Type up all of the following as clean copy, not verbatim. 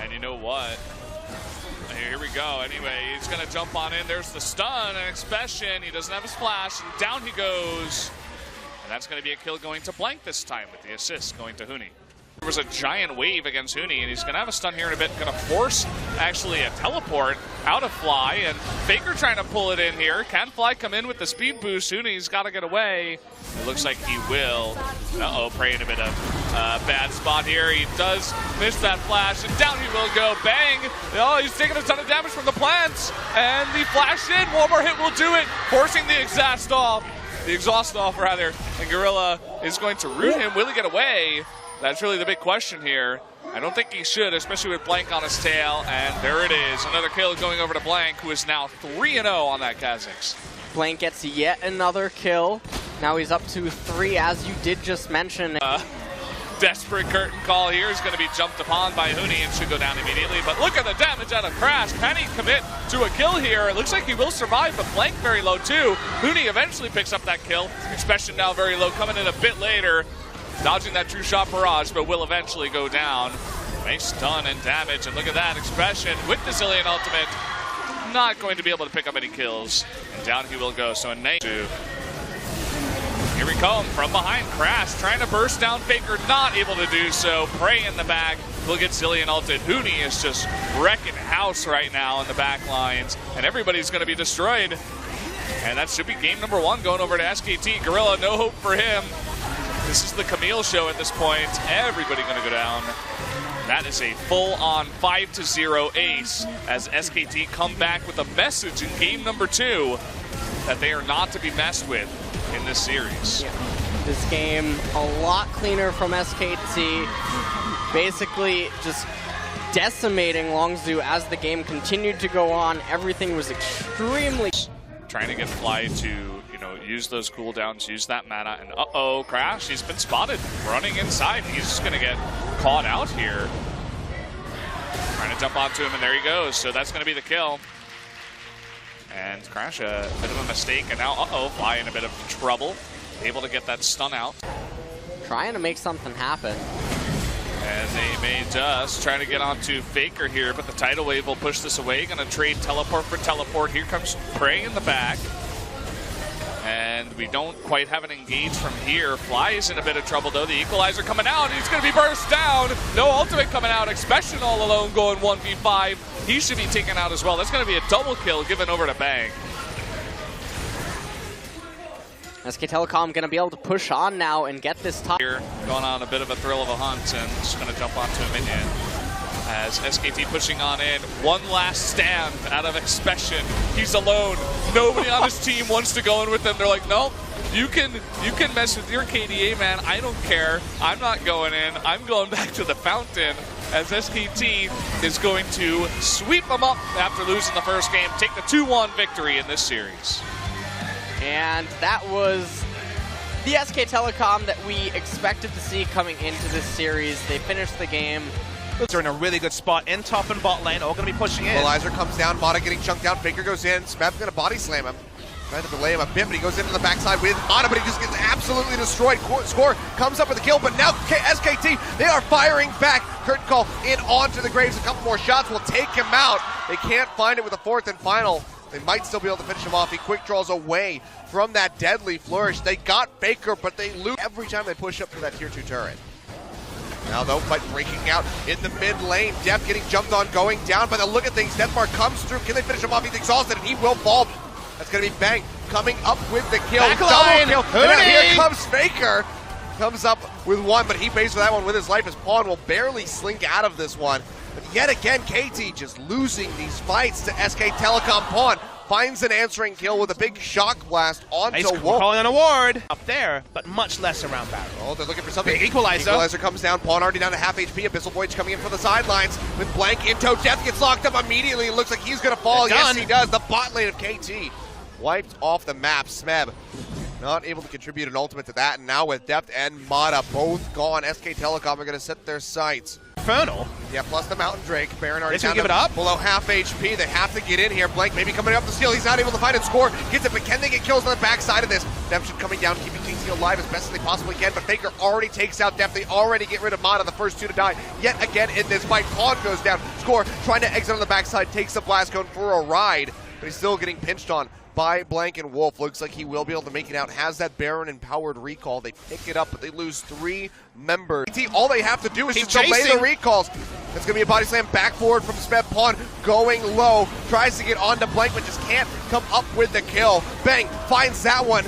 And you know what? Here we go. Anyway, he's going to jump on in. There's the stun and Expression. He doesn't have his flash. And down he goes. And that's going to be a kill going to Blank this time with the assist going to Huni. There was a giant wave against Huni, and he's going to have a stun here in a bit. Going to force, actually, a teleport out of Fly. And Faker trying to pull it in here. Can Fly come in with the speed boost? Huni's got to get away. It looks like he will. Uh-oh, Prey in a bit of bad spot here. He does miss that flash, and down he will go. Bang! Oh, he's taking a ton of damage from the plants. And the flash in. One more hit will do it, forcing the exhaust off. And Gorilla is going to root him. Will he get away? That's really the big question here. I don't think he should, especially with Blank on his tail. And there it is. Another kill going over to Blank, who is now 3-0 on that Kha'Zix. Blank gets yet another kill. Now he's up to 3, as you did just mention. Desperate curtain call here is going to be jumped upon by Huni and should go down immediately. But look at the damage out of Crash. Can he commit to a kill here? It looks like he will survive, but Blank very low too. Huni eventually picks up that kill. Expression now very low, coming in a bit later. Dodging that true shot barrage, but will eventually go down. Nice stun and damage, and look at that. Expression with the Zilean ultimate. Not going to be able to pick up any kills. And down he will go, so a -2. Here we come from behind. Crash trying to burst down Faker, not able to do so. Prey in the back will get Zilean ulted. Huni is just wrecking house right now in the back lines, and everybody's going to be destroyed. And that should be game number 1 going over to SKT. Gorilla, no hope for him. This is the Camille show at this point. Everybody going to go down. That is a full-on 5-0 ace as SKT come back with a message in game number 2 that they are not to be messed with in this series. Yeah. This game a lot cleaner from SKT. Basically just decimating Longzhu as the game continued to go on. Everything was extremely... Trying to get Fly to, you know, use those cooldowns, use that mana, and uh-oh, Crash, he's been spotted running inside. He's just gonna get caught out here. Trying to jump onto him, and there he goes. So that's gonna be the kill. And Crash, a bit of a mistake, and now, uh-oh, Fly in a bit of trouble. Able to get that stun out. Trying to make something happen. And they may just try to get onto Faker here, but the tidal wave will push this away. Gonna trade teleport for teleport. Here comes Prey in the back. And we don't quite have an engage from here. Fly is in a bit of trouble though. The equalizer coming out. He's gonna be burst down. No ultimate coming out. Expression all alone going 1v5. He should be taken out as well. That's gonna be a double kill given over to Bang. SK Telecom gonna be able to push on now and get this top. Here, going on a bit of a thrill of a hunt, and just gonna jump onto a minion. As SKT pushing on in, one last stand out of Expression. He's alone. Nobody on his team wants to go in with him. They're like, nope, you can mess with your KDA, man. I don't care. I'm not going in. I'm going back to the fountain. As SKT is going to sweep them up after losing the first game, take the 2-1 victory in this series. And that was the SK Telecom that we expected to see coming into this series. They finished the game. They're in a really good spot in top and bot lane, all going to be pushing in. Equalizer comes down, Mata getting chunked down, Faker goes in, Smeb's going to body slam him. Trying to delay him a bit, but he goes into the backside with Mata, but he just gets absolutely destroyed. Score comes up with a kill, but now SKT, they are firing back. Curtain call in onto the Graves. A couple more shots will take him out. They can't find it with a 4th and final. They might still be able to finish him off. He quick draws away from that deadly flourish. They got Faker, but they lose every time they push up for that tier 2 turret. Now though, fight breaking out in the mid lane. Death getting jumped on, going down. By the look of things, Deathmark comes through. Can they finish him off? He's exhausted, and he will fall. That's going to be Bang coming up with the kill. Backline. Double kill. And here comes Faker. Comes up with 1, but he pays for that one with his life. His pawn will barely slink out of this one. But yet again, KT just losing these fights to SK Telecom Pawn. Finds an answering kill with a big shock blast onto Wolf. Calling an award up there, but much less around battle. Oh, they're looking for something. Big equalizer. Equalizer comes down. Pawn already down to half HP. Abyssal Voyage coming in from the sidelines with Blank in tow. Death gets locked up immediately. It looks like he's going to fall. Yes, he does. The bot lane of KT wiped off the map. Smeb not able to contribute an ultimate to that. And now with Depth and Mata both gone, SK Telecom are going to set their sights Infernal. Yeah, plus the Mountain Drake. Baron already They're down gonna give it up? below half HP. They have to get in here. Blank maybe coming up the steal. He's not able to find it. Score gets it, but can they get kills on the backside of this? Redemption coming down, keeping KT alive as best as they possibly can, but Faker already takes out Def. They already get rid of Mata, the first two to die yet again in this fight. Pawn goes down. Score trying to exit on the backside, takes the blast cone for a ride, but he's still getting pinched on by Blank and Wolf. Looks like he will be able to make it out. Has that Baron empowered recall. They pick it up, but they lose 3 members. All they have to do is just delay the recalls. That's going to be a body slam back forward from Smeb. Pawn going low. Tries to get onto Blank, but just can't come up with the kill. Bang, finds that one.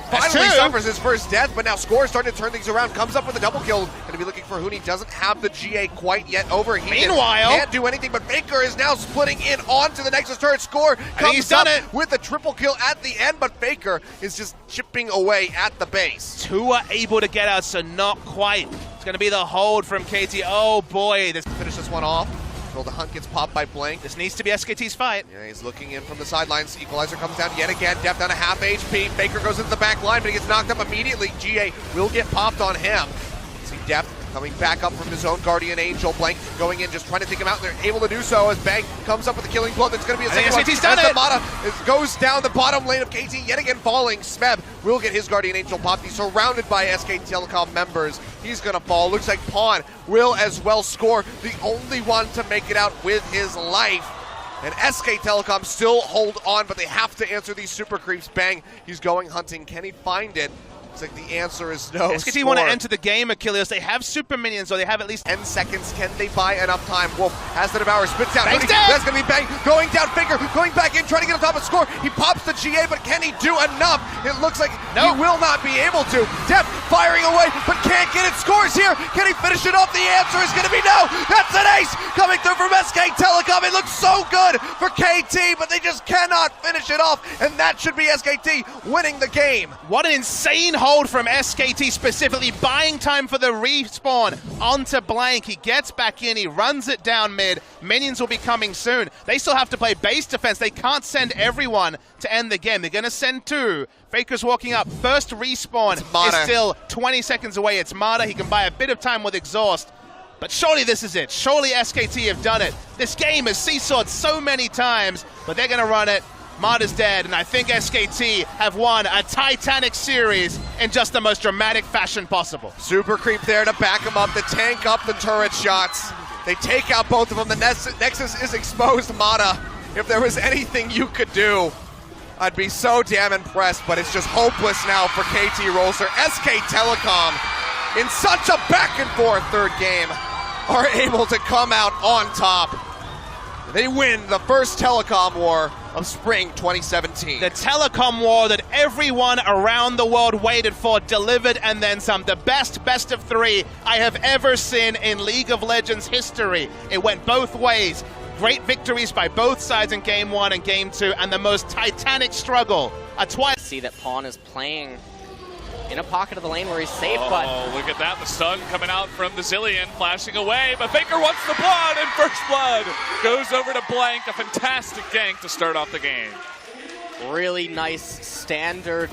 Finally suffers his first death, but now Score starting to turn things around. Comes up with a double kill. Going to be looking for Huni. Doesn't have the GA quite yet. Overheated. Meanwhile, can't do anything, but Faker is now splitting in onto the Nexus turret. Score comes up with the triple kill at the end, but Faker is just chipping away at the base. 2 are able to get out, so not quite. It's going to be the hold from KT. Oh boy. Finish this one off. The hunt gets popped by Blank. This needs to be SKT's fight. Yeah, he's looking in from the sidelines. Equalizer comes down yet again. Def down to half HP. Faker goes into the back line, but he gets knocked up immediately. GA will get popped on him. See Def coming back up from his own Guardian Angel. Blank going in, just trying to take him out, and they're able to do so as Bang comes up with the killing blow. That's going to be a second one. SKT's done it. Mata goes down the bottom lane of KT, yet again falling. Smeb will get his Guardian Angel popped. He's surrounded by SK Telecom members. He's going to fall. Looks like Pawn will as well score. The only one to make it out with his life. And SK Telecom still hold on, but they have to answer these super creeps. Bang, he's going hunting. Can he find it? Looks like the answer is no. SKT want to enter the game, Achilles. They have super minions, or they have at least 10 seconds. Can they buy enough time? Wolf has the Devour, spits out. That's going to be Bang. Going down, Faker going back in, trying to get on top of Score. He pops the GA, but can he do enough? It looks like he will not be able to. Def firing away, but can't get it. Scores here. Can he finish it off? The answer is going to be no. That's an ace coming through from SK Telecom. It looks so good for KT, but they just cannot finish it off, and that should be SKT winning the game. What an insane hold from SKT, specifically buying time for the respawn onto Blank. He gets back in, he runs it down mid. Minions will be coming soon. They still have to play base defense. They can't send everyone to end the game. They're going to send 2. Faker's walking up. First respawn is still 20 seconds away. It's Mata. He can buy a bit of time with exhaust. But surely this is it. Surely SKT have done it. This game has seesawed so many times, but they're going to run it. Mata's dead, and I think SKT have won a Titanic series in just the most dramatic fashion possible. Super creep there to back him up, to tank up the turret shots. They take out both of them. The Nexus is exposed. Mata, if there was anything you could do, I'd be so damn impressed, but it's just hopeless now for KT Rolster. SK Telecom, in such a back and forth third game, are able to come out on top. They win the first telecom war of spring 2017. The telecom war that everyone around the world waited for, delivered, and then some. The best of 3 I have ever seen in League of Legends history. It went both ways. Great victories by both sides in Game 1 and Game 2, and the most titanic struggle. See that Pawn is playing in a pocket of the lane where he's safe, but look at that, the stun coming out from the Zillion, flashing away, but Faker wants the blood, and first blood goes over to Blank. A fantastic gank to start off the game. Really nice standard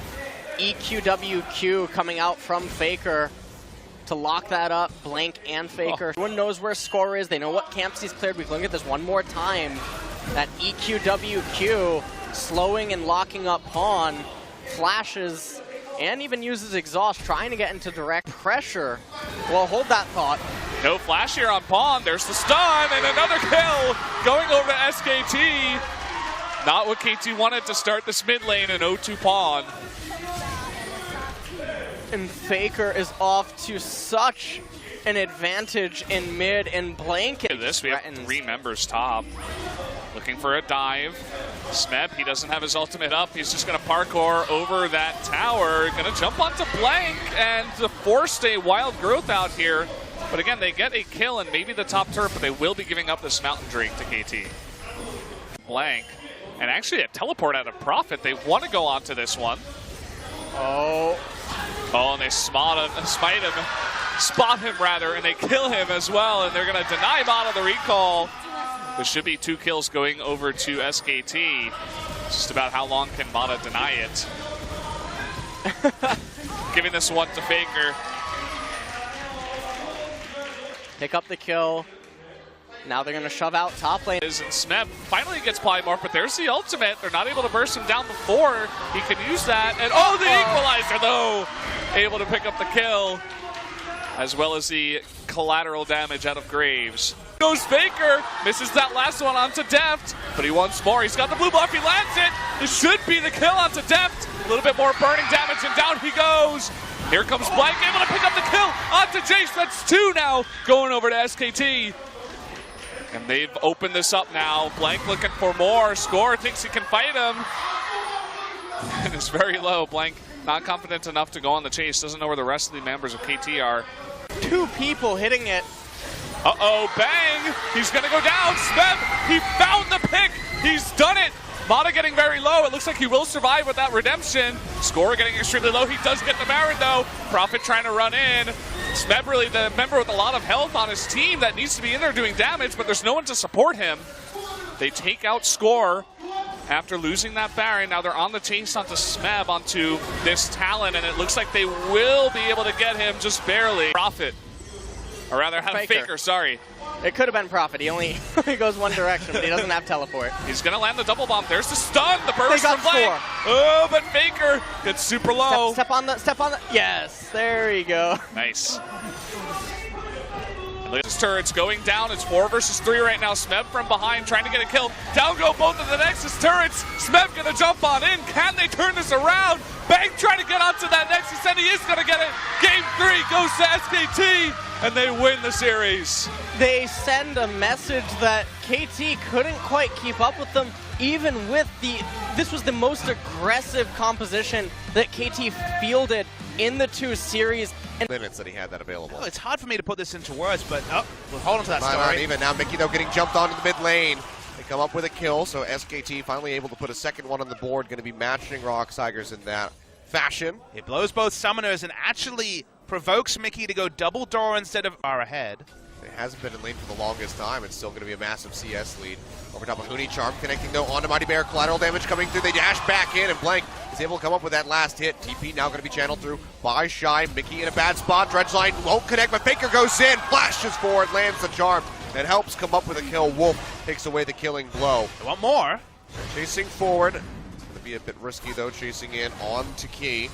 EQWQ coming out from Faker to lock that up. Blank and Faker. Everyone knows where Score is. They know what camps he's cleared. We can look at this one more time. That EQWQ slowing and locking up Pawn, flashes, and even uses exhaust, trying to get into direct pressure. Well, hold that thought. No flash here on Pawn. There's the stun, and another kill going over to SKT. Not what KT wanted to start this mid lane, and 0-2 Pawn. And Faker is off to such an advantage in mid, and Blank. Look at this, we have 3 members top. Looking for a dive. Smeb, he doesn't have his ultimate up. He's just going to parkour over that tower. Going to jump onto Blank and force a wild growth out here. But again, they get a kill and maybe the top turret, but they will be giving up this Mountain Drake to KT. Blank. And actually a teleport out of Prophet. They want to go onto this one. Oh, and they spot him rather, and they kill him as well. And they're going to deny Mata the recall. There should be 2 kills going over to SKT. It's just about how long can Mata deny it. Giving this one to Faker. pick up the kill. Now they're going to shove out top lane. And Smeb finally gets polymorph, but there's the ultimate. They're not able to burst him down before he can use that. And oh, the equalizer though! Able to pick up the kill, as well as the collateral damage out of Graves. Goes Faker, misses that last one onto Deft, but he wants more. He's got the blue buff, he lands it. This should be the kill onto Deft. A little bit more burning damage, and down he goes. Here comes Blank, able to pick up the kill onto Jace. That's 2 now, going over to SKT. And they've opened this up now. Blank looking for more. Score thinks he can fight him. And it's very low. Blank not confident enough to go on the chase. Doesn't know where the rest of the members of KT are. 2 people hitting it. Uh-oh, bang! He's gonna go down. Smeb, he found the pick. He's done it. Mata getting very low. It looks like he will survive with that redemption. Score getting extremely low. He does get the Baron though. Prophet trying to run in. Smeb really the member with a lot of health on his team that needs to be in there doing damage, but there's no one to support him. They take out Score after losing that Baron. Now they're on the chase onto Smeb, onto this Talon, and it looks like they will be able to get him just barely. Prophet. Or rather, Faker, sorry. It could have been Prophet. He only goes one direction, but he doesn't have teleport. He's going to land the double bomb. There's the stun, the burst got from Blank. Oh, but Faker gets super low. Step on the, yes, there you go. Nice. His turrets going down. It's 4 versus 3 right now. Smeb from behind trying to get a kill. Down go both of the Nexus turrets. Smeb gonna jump on in. Can they turn this around? Bang trying to get onto that Nexus, and he is gonna get it. Game 3 goes to SKT, and they win the series. They send a message that KT couldn't quite keep up with them, even with this was the most aggressive composition that KT fielded in the 2 series. Limits that he had that available. Oh, it's hard for me to put this into words, but we'll hold on to that story. Not even. Now Mickey, though, getting jumped onto the mid lane. They come up with a kill, so SKT finally able to put a second one on the board. Going to be matching Rock Tigers in that fashion. It blows both summoners and actually provokes Mickey to go double door instead of far ahead. It hasn't been in lane for the longest time. It's still going to be a massive CS lead. Over top of Huni, Charm connecting though onto Mighty Bear. Collateral damage coming through. They dash back in, and Blank is able to come up with that last hit. TP now going to be channeled through by Shy. Mickey in a bad spot. Dredgeline won't connect, but Faker goes in, flashes forward, lands the Charm, and helps come up with a kill. Wolf takes away the killing blow. They want more. Chasing forward. It's going to be a bit risky though, chasing in on to Key.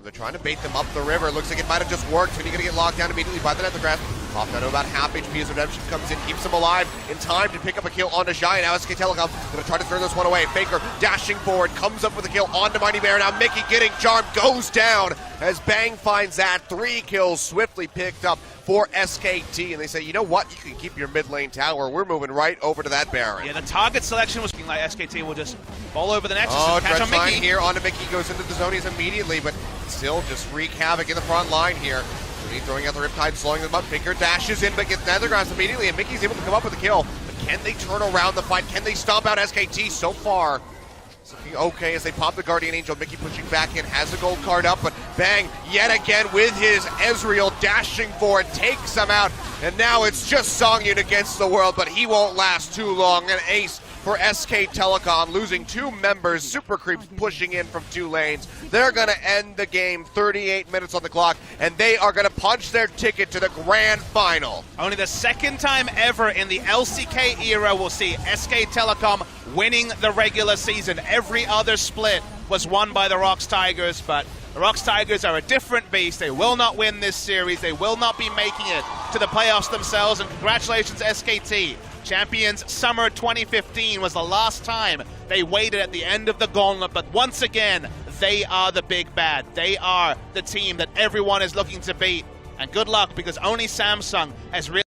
They're trying to bait them up the river. Looks like it might have just worked. Huni going to get locked down immediately by the Nethergrass. Off down to about half HP as Redemption comes in, keeps him alive in time to pick up a kill onto Shy. Now SK Telecom going to try to throw this one away. Faker dashing forward, comes up with a kill onto Mighty Bear. Now Mickey getting charmed, goes down as Bang finds that. 3 kills swiftly picked up for SKT. And they say, you know what? You can keep your mid lane tower. We're moving right over to that Baron. Yeah, the target selection was looking like SKT will just fall over the Nexus and catch on Mickey. Here onto Mickey, goes into the zonies immediately, but still just wreak havoc in the front line here. Throwing out the Riptide, slowing them up. Faker dashes in, but gets Nethergrass immediately, and Mickey's able to come up with a kill. But can they turn around the fight? Can they stomp out SKT? So far, it's looking okay as they pop the Guardian Angel. Mickey pushing back in, has a gold card up, but Bang, yet again with his Ezreal dashing forward, takes him out. And now it's just Songyun against the world, but he won't last too long. An ace for SK Telecom, losing 2 members. Super Creeps pushing in from 2 lanes. They're going to end the game, 38 minutes on the clock, and they are going to punch their ticket to the grand final. Only the second time ever in the LCK era we'll see SK Telecom winning the regular season. Every other split was won by the Rox Tigers, but the Rox Tigers are a different beast. They will not win this series. They will not be making it to the playoffs themselves, and congratulations SKT. Champions Summer 2015 was the last time they waited at the end of the gauntlet, but once again, they are the big bad. They are the team that everyone is looking to beat. And good luck, because only Samsung has really